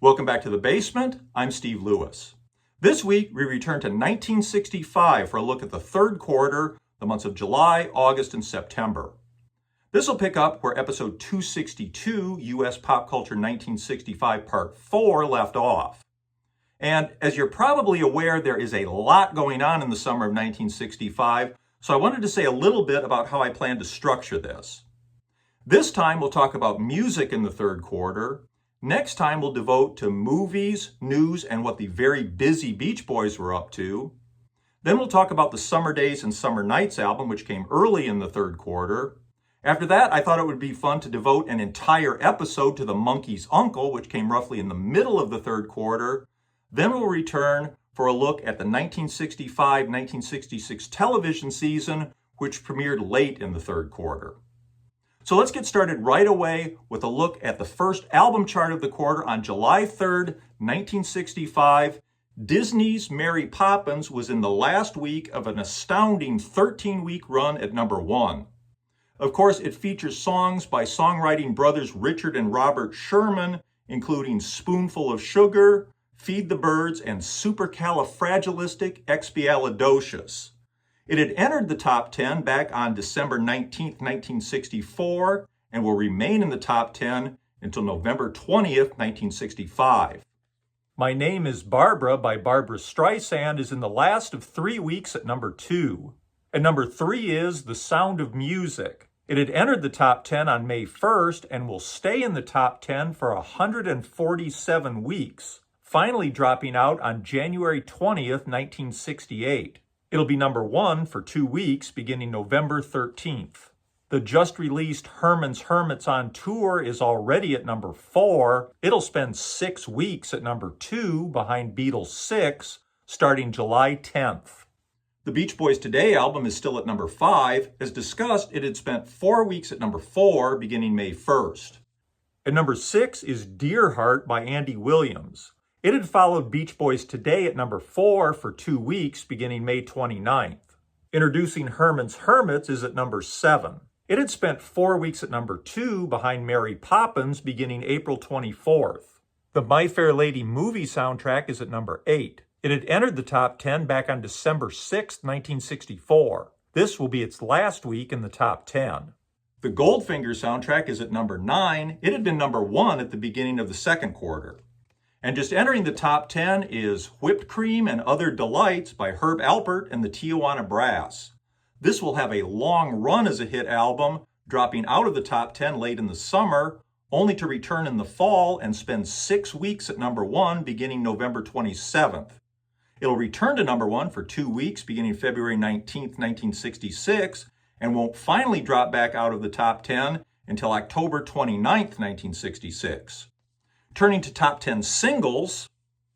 Welcome back to The Basement. I'm Steve Lewis. This week, we return to 1965 for a look at the third quarter, the months of July, August, and September. This will pick up where episode 262, U.S. Pop Culture 1965 Part 4, left off. And as you're probably aware, there is a lot going on in the summer of 1965, so I wanted to say a little bit about how I plan to structure this. This time, we'll talk about music in the third quarter. Next time, we'll devote to movies, news, and what the very busy Beach Boys were up to. Then we'll talk about the Summer Days and Summer Nights album, which came early in the third quarter. After that, I thought it would be fun to devote an entire episode to the Monkey's Uncle, which came roughly in the middle of the third quarter. Then we'll return for a look at the 1965-1966 television season, which premiered late in the third quarter. So let's get started right away with a look at the first album chart of the quarter on July 3rd, 1965. Disney's Mary Poppins was in the last week of an astounding 13-week run at number 1. Of course, it features songs by songwriting brothers Richard and Robert Sherman, including Spoonful of Sugar, Feed the Birds, and Supercalifragilisticexpialidocious. It had entered the top 10 back on December 19, 1964, and will remain in the top 10 until November 20th, 1965. My Name is Barbara by Barbra Streisand is in the last of 3 weeks at number 2. At number 3 is The Sound of Music. It had entered the top 10 on May 1st and will stay in the top 10 for 147 weeks, finally dropping out on January 20th, 1968. It'll be number 1 for 2 weeks, beginning November 13th. The just-released Herman's Hermits on Tour is already at number 4. It'll spend 6 weeks at number 2, behind Beatles 6, starting July 10th. The Beach Boys Today album is still at number 5. As discussed, it had spent 4 weeks at number 4, beginning May 1st. At number 6 is Dear Heart by Andy Williams. It had followed Beach Boys Today at number 4 for 2 weeks, beginning May 29th. Introducing Herman's Hermits is at number 7. It had spent 4 weeks at number 2, behind Mary Poppins, beginning April 24th. The My Fair Lady movie soundtrack is at number 8. It had entered the top 10 back on December 6, 1964. This will be its last week in the top 10. The Goldfinger soundtrack is at number 9. It had been number 1 at the beginning of the second quarter. And just entering the top 10 is Whipped Cream and Other Delights by Herb Alpert and the Tijuana Brass. This will have a long run as a hit album, dropping out of the top 10 late in the summer, only to return in the fall and spend 6 weeks at number 1 beginning November 27th. It'll return to number 1 for 2 weeks beginning February 19th, 1966, and won't finally drop back out of the top 10 until October 29th, 1966. Turning to top 10 singles,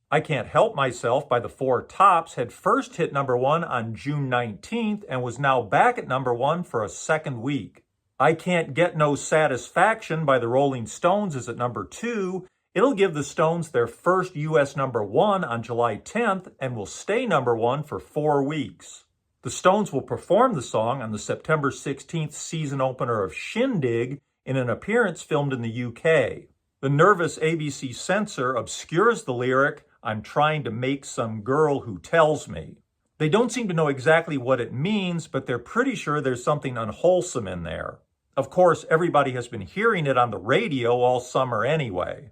I Can't Help Myself by the Four Tops had first hit number 1 on June 19th and was now back at number 1 for a second week. I Can't Get No Satisfaction by the Rolling Stones is at number 2. It'll give the Stones their first U.S. number 1 on July 10th and will stay number 1 for 4 weeks. The Stones will perform the song on the September 16th season opener of Shindig in an appearance filmed in the UK. The nervous ABC censor obscures the lyric, "I'm trying to make some girl who tells me." They don't seem to know exactly what it means, but they're pretty sure there's something unwholesome in there. Of course, everybody has been hearing it on the radio all summer anyway.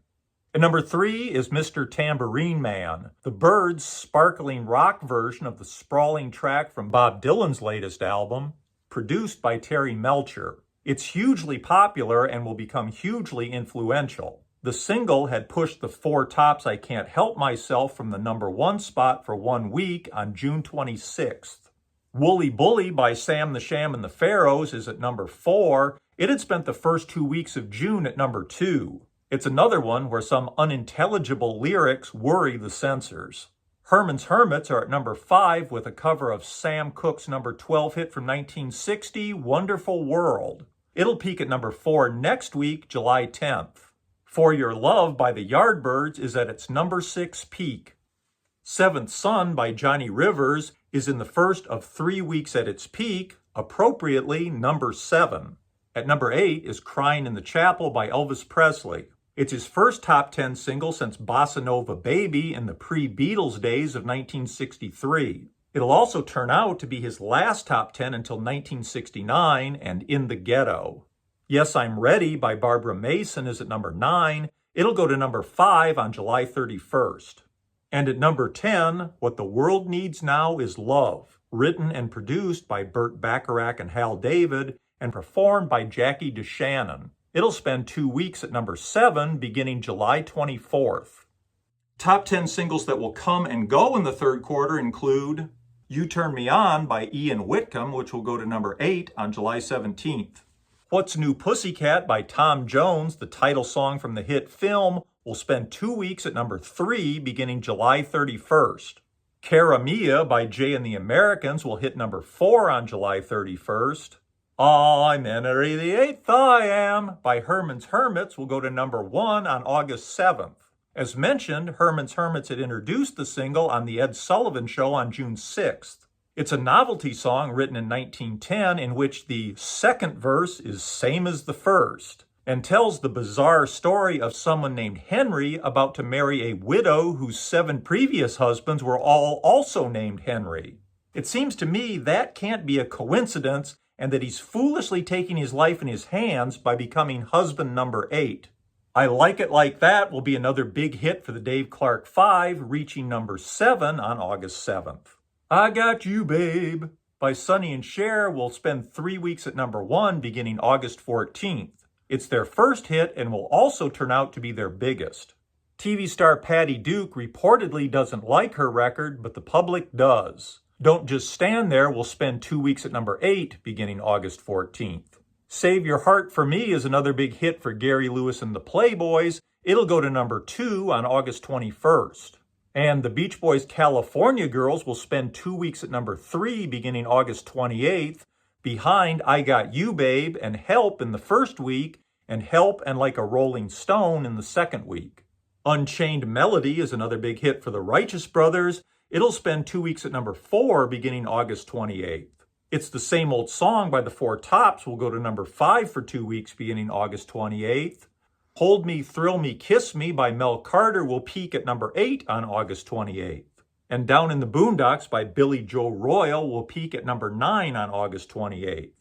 At number 3 is Mr. Tambourine Man, the Byrds' sparkling rock version of the sprawling track from Bob Dylan's latest album, produced by Terry Melcher. It's hugely popular and will become hugely influential. The single had pushed the Four Tops' I Can't Help Myself from the number 1 spot for 1 week on June 26th. Wooly Bully by Sam the Sham and the Pharaohs is at number 4. It had spent the first 2 weeks of June at number 2. It's another one where some unintelligible lyrics worry the censors. Herman's Hermits are at number 5 with a cover of Sam Cooke's number 12 hit from 1960, Wonderful World. It'll peak at number 4 next week, July 10th. For Your Love by the Yardbirds is at its number 6 peak. Seventh Son by Johnny Rivers is in the first of 3 weeks at its peak, appropriately number 7. At number 8 is Crying in the Chapel by Elvis Presley. It's his first top 10 single since Bossa Nova Baby in the pre-Beatles days of 1963. It'll also turn out to be his last top 10 until 1969 and In the Ghetto. Yes, I'm Ready by Barbara Mason is at number 9. It'll go to number 5 on July 31st. And at number 10, What the World Needs Now is Love, written and produced by Burt Bacharach and Hal David, and performed by Jackie DeShannon. It'll spend 2 weeks at number 7, beginning July 24th. Top 10 singles that will come and go in the third quarter include You Turn Me On by Ian Whitcomb, which will go to number 8 on July 17th. What's New Pussycat by Tom Jones, the title song from the hit film, will spend 2 weeks at number 3, beginning July 31st. Cara Mia by Jay and the Americans will hit number 4 on July 31st. I'm Henry the Eighth, I Am by Herman's Hermits will go to number 1 on August 7th. As mentioned, Herman's Hermits had introduced the single on The Ed Sullivan Show on June 6th. It's a novelty song written in 1910 in which the second verse is same as the first and tells the bizarre story of someone named Henry about to marry a widow whose 7 previous husbands were all also named Henry. It seems to me that can't be a coincidence and that he's foolishly taking his life in his hands by becoming husband number 8. I Like It Like That will be another big hit for the Dave Clark 5, reaching number 7 on August 7th. I Got You, Babe by Sonny and Cher will spend 3 weeks at number 1 beginning August 14th. It's their first hit and will also turn out to be their biggest. TV star Patty Duke reportedly doesn't like her record, but the public does. Don't Just Stand There will spend 2 weeks at number 8 beginning August 14th. Save Your Heart for Me is another big hit for Gary Lewis and the Playboys. It'll go to number 2 on August 21st. And the Beach Boys' California Girls will spend 2 weeks at number 3 beginning August 28th, behind I Got You, Babe and Help in the first week, and Help and Like a Rolling Stone in the second week. Unchained Melody is another big hit for the Righteous Brothers. It'll spend 2 weeks at number 4 beginning August 28th. It's the Same Old Song by the Four Tops will go to number 5 for 2 weeks beginning August 28th. Hold Me, Thrill Me, Kiss Me by Mel Carter will peak at number 8 on August 28th. And Down in the Boondocks by Billy Joe Royal will peak at number 9 on August 28th.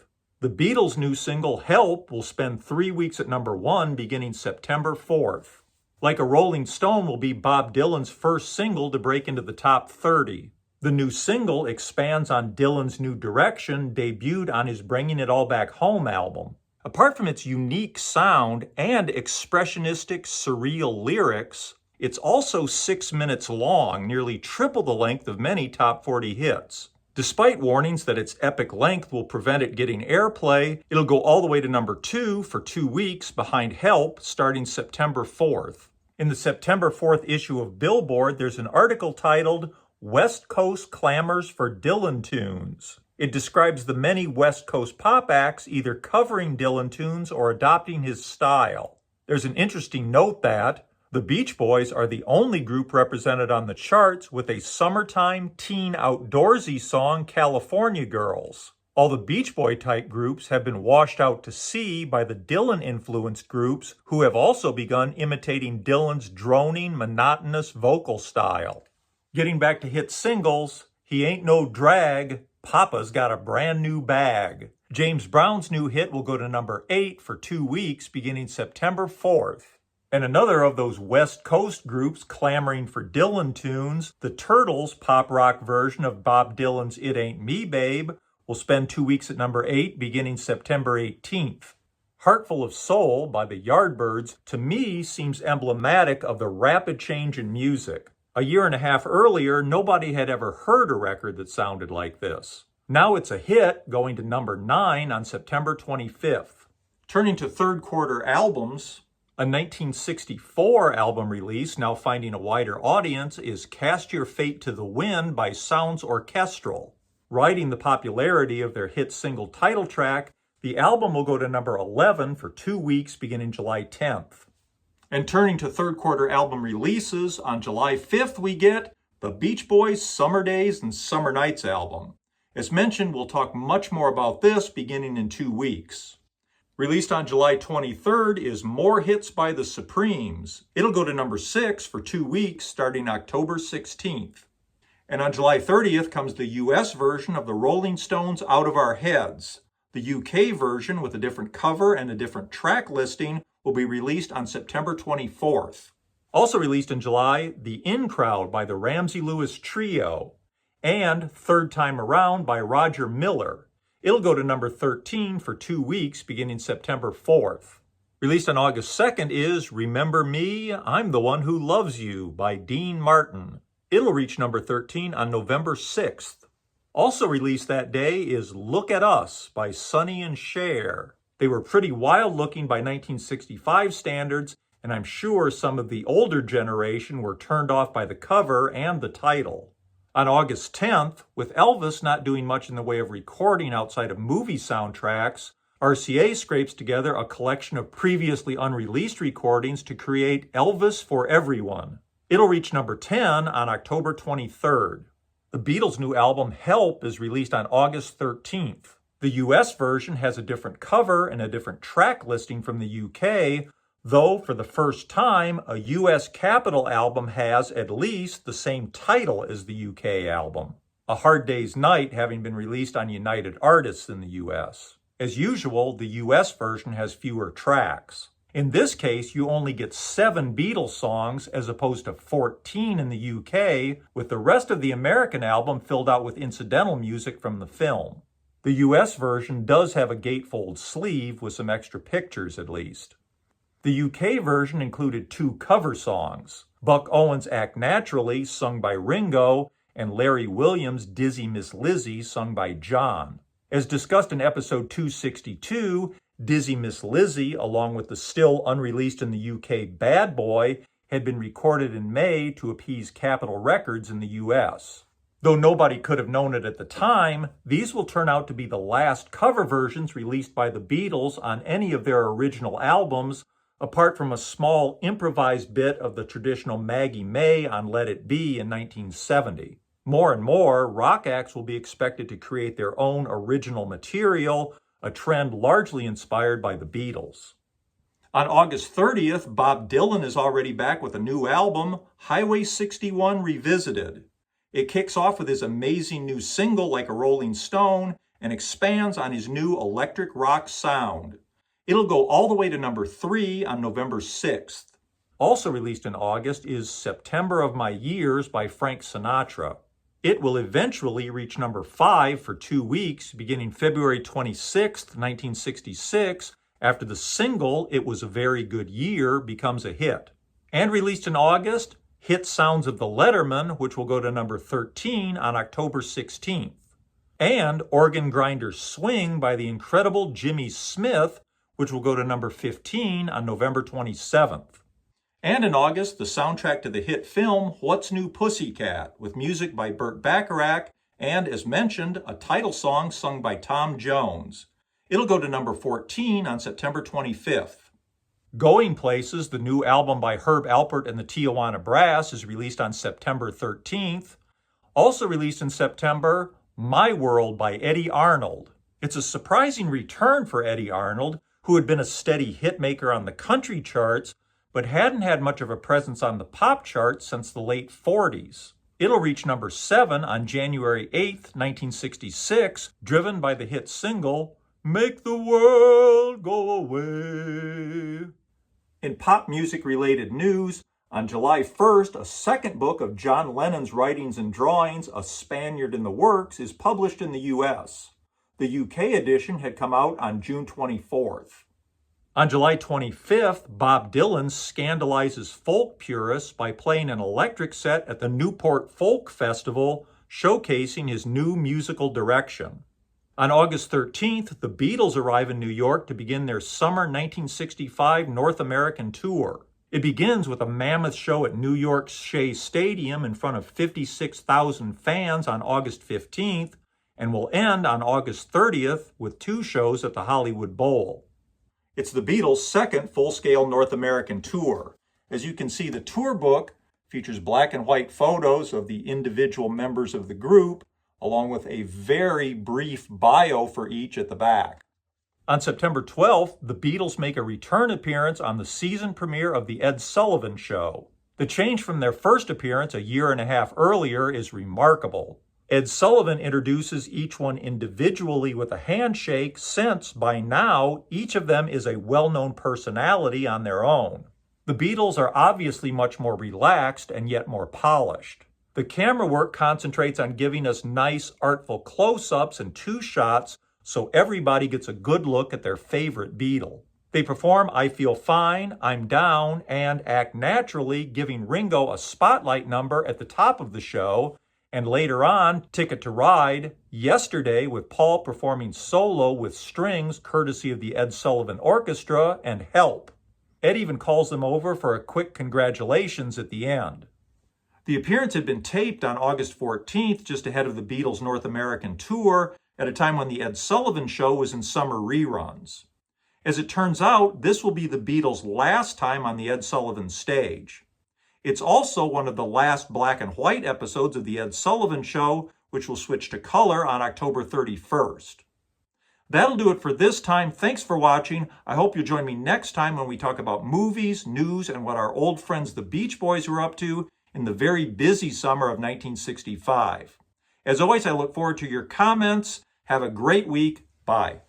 The Beatles' new single, Help, will spend 3 weeks at number 1 beginning September 4th. Like a Rolling Stone will be Bob Dylan's first single to break into the top 30. The new single expands on Dylan's new direction, debuted on his Bringing It All Back Home album. Apart from its unique sound and expressionistic, surreal lyrics, it's also 6 minutes long, nearly triple the length of many top 40 hits. Despite warnings that its epic length will prevent it getting airplay, it'll go all the way to number 2 for 2 weeks behind Help starting September 4th. In the September 4th issue of Billboard, there's an article titled West Coast Clamors for Dylan Tunes. It describes the many West Coast pop acts either covering Dylan tunes or adopting his style. There's an interesting note that the Beach Boys are the only group represented on the charts with a summertime teen outdoorsy song, California Girls. All the Beach Boy type groups have been washed out to sea by the Dylan-influenced groups who have also begun imitating Dylan's droning, monotonous vocal style. Getting back to hit singles, He Ain't No Drag, Papa's Got a Brand New Bag. James Brown's new hit will go to number 8 for 2 weeks beginning September 4th. And another of those West Coast groups clamoring for Dylan tunes, the Turtles' pop rock version of Bob Dylan's It Ain't Me, Babe, will spend 2 weeks at number 8 beginning September 18th. Heartful of Soul by the Yardbirds, to me, seems emblematic of the rapid change in music. A year and a half earlier, nobody had ever heard a record that sounded like this. Now it's a hit, going to number 9 on September 25th. Turning to third quarter albums, a 1964 album release now finding a wider audience is Cast Your Fate to the Wind by Sounds Orchestral. Riding the popularity of their hit single title track, the album will go to number 11 for 2 weeks beginning July 10th. And turning to third quarter album releases, on July 5th we get the Beach Boys' Summer Days and Summer Nights album. As mentioned, we'll talk much more about this beginning in 2 weeks. Released on July 23rd is More Hits by the Supremes. It'll go to number 6 for 2 weeks starting October 16th. And on July 30th comes the US version of the Rolling Stones' Out of Our Heads. The UK version with a different cover and a different track listing will be released on September 24th. Also released in July, The In Crowd by the Ramsey Lewis Trio and Third Time Around by Roger Miller. It'll go to number 13 for 2 weeks beginning September 4th. Released on August 2nd is Remember Me, I'm the One Who Loves You by Dean Martin. It'll reach number 13 on November 6th. Also released that day is Look at Us by Sonny and Cher. They were pretty wild looking by 1965 standards, and I'm sure some of the older generation were turned off by the cover and the title. On August 10th, with Elvis not doing much in the way of recording outside of movie soundtracks, RCA scrapes together a collection of previously unreleased recordings to create Elvis for Everyone. It'll reach number 10 on October 23rd. The Beatles' new album Help is released on August 13th. The US version has a different cover and a different track listing from the UK, though for the first time, a US Capitol album has at least the same title as the UK album. A Hard Day's Night having been released on United Artists in the US. As usual, the US version has fewer tracks. In this case, you only get 7 Beatles songs as opposed to 14 in the UK, with the rest of the American album filled out with incidental music from the film. The US version does have a gatefold sleeve with some extra pictures at least. The UK version included 2 cover songs, Buck Owens' Act Naturally, sung by Ringo, and Larry Williams' Dizzy Miss Lizzy, sung by John. As discussed in episode 262, Dizzy Miss Lizzy, along with the still unreleased in the UK Bad Boy, had been recorded in May to appease Capitol Records in the US. Though nobody could have known it at the time, these will turn out to be the last cover versions released by the Beatles on any of their original albums, apart from a small improvised bit of the traditional Maggie May on Let It Be in 1970. More and more, rock acts will be expected to create their own original material, a trend largely inspired by the Beatles. On August 30th, Bob Dylan is already back with a new album, Highway 61 Revisited. It kicks off with his amazing new single, Like a Rolling Stone, and expands on his new electric rock sound. It'll go all the way to number 3 on November 6th. Also released in August is September of My Years by Frank Sinatra. It will eventually reach number 5 for 2 weeks, beginning February 26, 1966, after the single, It Was a Very Good Year, becomes a hit. And released in August, Hit Sounds of the Letterman, which will go to number 13 on October 16th. And Organ Grinder Swing by the incredible Jimmy Smith, which will go to number 15 on November 27th. And in August, the soundtrack to the hit film, What's New Pussycat, with music by Burt Bacharach and, as mentioned, a title song sung by Tom Jones. It'll go to number 14 on September 25th. Going Places, the new album by Herb Alpert and the Tijuana Brass, is released on September 13th. Also released in September, My World by Eddie Arnold. It's a surprising return for Eddie Arnold, who had been a steady hitmaker on the country charts, but hadn't had much of a presence on the pop charts since the late 40s. It'll reach number 7 on January 8th, 1966, driven by the hit single, Make the World Go Away. In pop music-related news, on July 1st, a second book of John Lennon's writings and drawings, A Spaniard in the Works, is published in the US. The UK edition had come out on June 24th. On July 25th, Bob Dylan scandalizes folk purists by playing an electric set at the Newport Folk Festival, showcasing his new musical direction. On August 13th, the Beatles arrive in New York to begin their summer 1965 North American tour. It begins with a mammoth show at New York's Shea Stadium in front of 56,000 fans on August 15th, and will end on August 30th with 2 shows at the Hollywood Bowl. It's the Beatles' second full-scale North American tour. As you can see, the tour book features black and white photos of the individual members of the group, along with a very brief bio for each at the back. On September 12th, the Beatles make a return appearance on the season premiere of The Ed Sullivan Show. The change from their first appearance a year and a half earlier is remarkable. Ed Sullivan introduces each one individually with a handshake since, by now, each of them is a well-known personality on their own. The Beatles are obviously much more relaxed and yet more polished. The camera work concentrates on giving us nice, artful close-ups and two shots so everybody gets a good look at their favorite Beatle. They perform I Feel Fine, I'm Down, and Act Naturally, giving Ringo a spotlight number at the top of the show, and later on, Ticket to Ride, Yesterday with Paul performing solo with strings courtesy of the Ed Sullivan Orchestra, and Help. Ed even calls them over for a quick congratulations at the end. The appearance had been taped on August 14th, just ahead of the Beatles' North American tour, at a time when the Ed Sullivan Show was in summer reruns. As it turns out, this will be the Beatles' last time on the Ed Sullivan stage. It's also one of the last black and white episodes of the Ed Sullivan Show, which will switch to color on October 31st. That'll do it for this time. Thanks for watching. I hope you'll join me next time when we talk about movies, news, and what our old friends the Beach Boys were up to in the very busy summer of 1965. As always, I look forward to your comments. Have a great week. Bye.